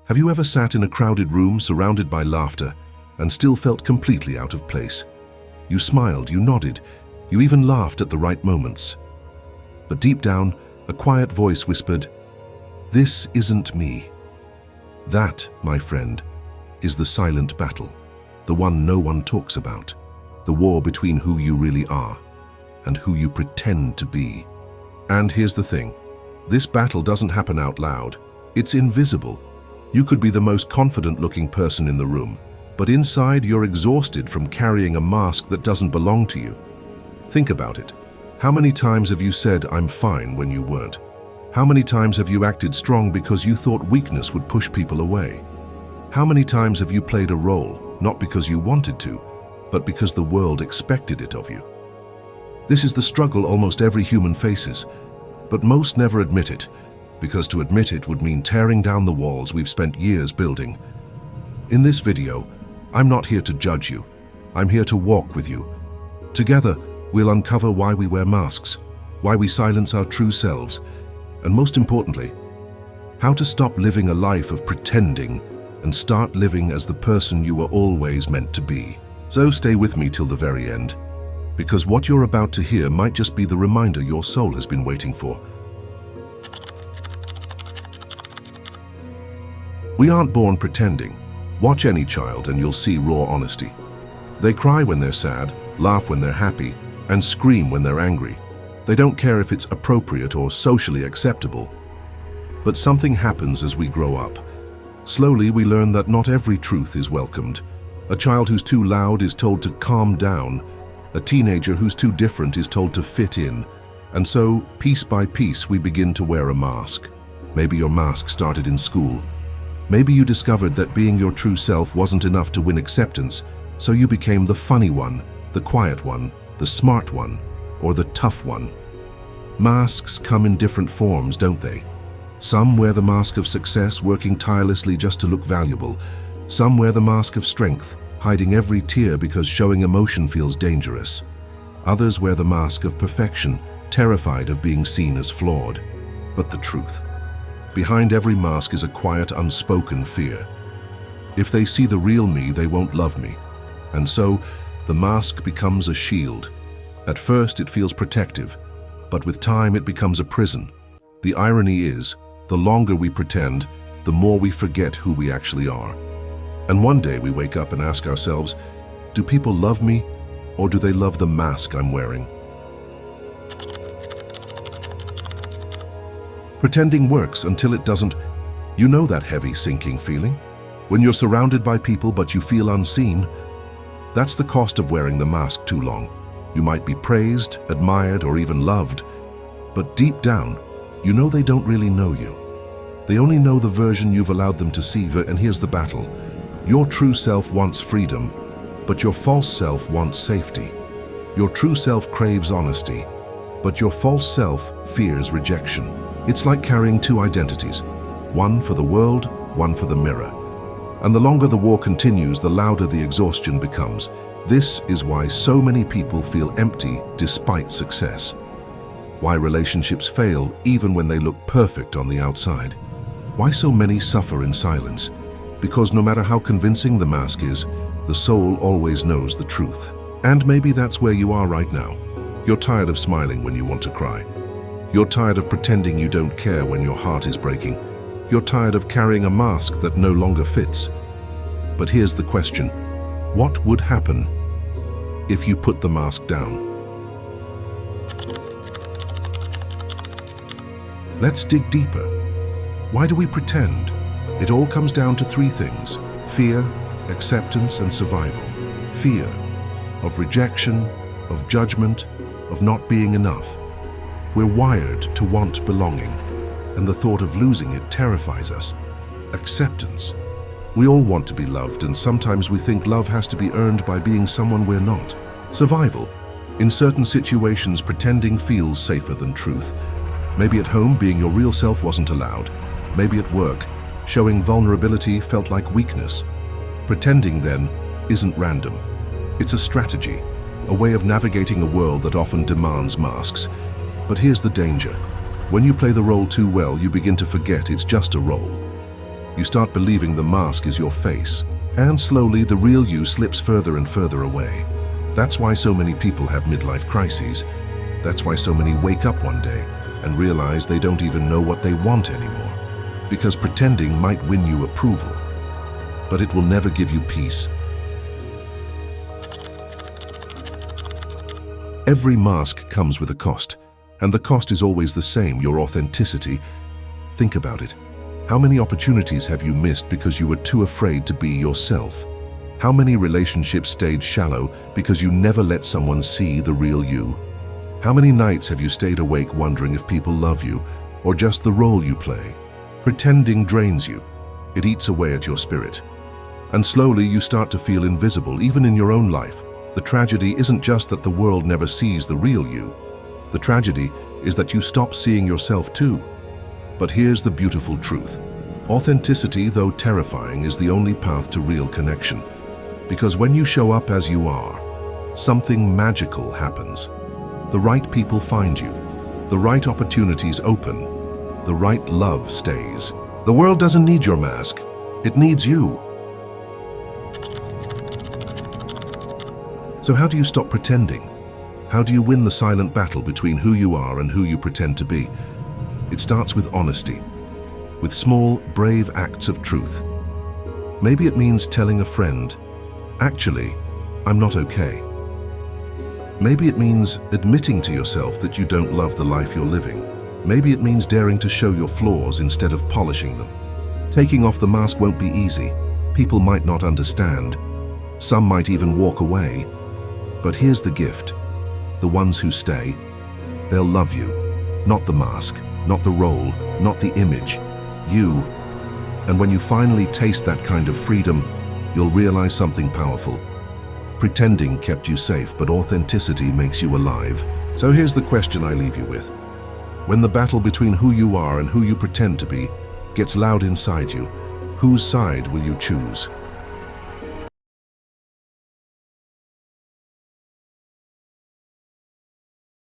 Have you ever sat in a crowded room surrounded by laughter and still felt completely out of place? You smiled, you nodded, you even laughed at the right moments. But deep down, a quiet voice whispered, "This isn't me." That, my friend, is the silent battle, the one no one talks about, the war between who you really are and who you pretend to be. And here's the thing, this battle doesn't happen out loud. It's invisible. You could be the most confident-looking person in the room, but inside you're exhausted from carrying a mask that doesn't belong to you. Think about it. How many times have you said, "I'm fine," when you weren't? How many times have you acted strong because you thought weakness would push people away? How many times have you played a role, not because you wanted to, but because the world expected it of you? This is the struggle almost every human faces, but most never admit it, because to admit it would mean tearing down the walls we've spent years building. In this video, I'm not here to judge you. I'm here to walk with you. Together, we'll uncover why we wear masks, why we silence our true selves, and most importantly, how to stop living a life of pretending and start living as the person you were always meant to be. So stay with me till the very end, because what you're about to hear might just be the reminder your soul has been waiting for. We aren't born pretending. Watch any child and you'll see raw honesty. They cry when they're sad, laugh when they're happy, and scream when they're angry. They don't care if it's appropriate or socially acceptable. But something happens as we grow up. Slowly we learn that not every truth is welcomed. A child who's too loud is told to calm down. A teenager who's too different is told to fit in. And so, piece by piece, we begin to wear a mask. Maybe your mask started in school. Maybe you discovered that being your true self wasn't enough to win acceptance, so you became the funny one, the quiet one, the smart one, or the tough one. Masks come in different forms, don't they? Some wear the mask of success, working tirelessly just to look valuable. Some wear the mask of strength, hiding every tear because showing emotion feels dangerous. Others wear the mask of perfection, terrified of being seen as flawed. But the truth, behind every mask is a quiet, unspoken fear. If they see the real me, they won't love me. And so, the mask becomes a shield. At first, it feels protective, but with time, it becomes a prison. The irony is, the longer we pretend, the more we forget who we actually are. And one day we wake up and ask ourselves, do people love me, or do they love the mask I'm wearing? Pretending works until it doesn't. You know that heavy, sinking feeling? When you're surrounded by people but you feel unseen? That's the cost of wearing the mask too long. You might be praised, admired, or even loved, but deep down, you know they don't really know you. They only know the version you've allowed them to see, and here's the battle. Your true self wants freedom, but your false self wants safety. Your true self craves honesty, but your false self fears rejection. It's like carrying two identities, one for the world, one for the mirror. And the longer the war continues, the louder the exhaustion becomes. This is why so many people feel empty despite success. Why relationships fail even when they look perfect on the outside. Why so many suffer in silence. Because no matter how convincing the mask is, the soul always knows the truth. And maybe that's where you are right now. You're tired of smiling when you want to cry. You're tired of pretending you don't care when your heart is breaking. You're tired of carrying a mask that no longer fits. But here's the question. What would happen if you put the mask down? Let's dig deeper. Why do we pretend? It all comes down to three things: fear, acceptance, and survival. Fear of rejection, of judgment, of not being enough. We're wired to want belonging, and the thought of losing it terrifies us. Acceptance. We all want to be loved, and sometimes we think love has to be earned by being someone we're not. Survival. In certain situations, pretending feels safer than truth. Maybe at home, being your real self wasn't allowed. Maybe at work, showing vulnerability felt like weakness. Pretending, then, isn't random. It's a strategy, a way of navigating a world that often demands masks. But here's the danger. When you play the role too well, you begin to forget it's just a role. You start believing the mask is your face, and slowly the real you slips further and further away. That's why so many people have midlife crises. That's why so many wake up one day and realize they don't even know what they want anymore. Because pretending might win you approval, but it will never give you peace. Every mask comes with a cost, and the cost is always the same, your authenticity. Think about it. How many opportunities have you missed because you were too afraid to be yourself? How many relationships stayed shallow because you never let someone see the real you? How many nights have you stayed awake wondering if people love you, or just the role you play? Pretending drains you. It eats away at your spirit. And slowly you start to feel invisible, even in your own life. The tragedy isn't just that the world never sees the real you. The tragedy is that you stop seeing yourself too. But here's the beautiful truth. Authenticity, though terrifying, is the only path to real connection. Because when you show up as you are, something magical happens. The right people find you. The right opportunities open. The right love stays. The world doesn't need your mask. It needs you. So how do you stop pretending? How do you win the silent battle between who you are and who you pretend to be? It starts with honesty, with small, brave acts of truth. Maybe it means telling a friend, "Actually, I'm not okay." Maybe it means admitting to yourself that you don't love the life you're living. Maybe it means daring to show your flaws instead of polishing them. Taking off the mask won't be easy. People might not understand. Some might even walk away. But here's the gift. The ones who stay, they'll love you. Not the mask, not the role, not the image. You. And when you finally taste that kind of freedom, you'll realize something powerful. Pretending kept you safe, but authenticity makes you alive. So here's the question I leave you with. When the battle between who you are and who you pretend to be gets loud inside you, whose side will you choose?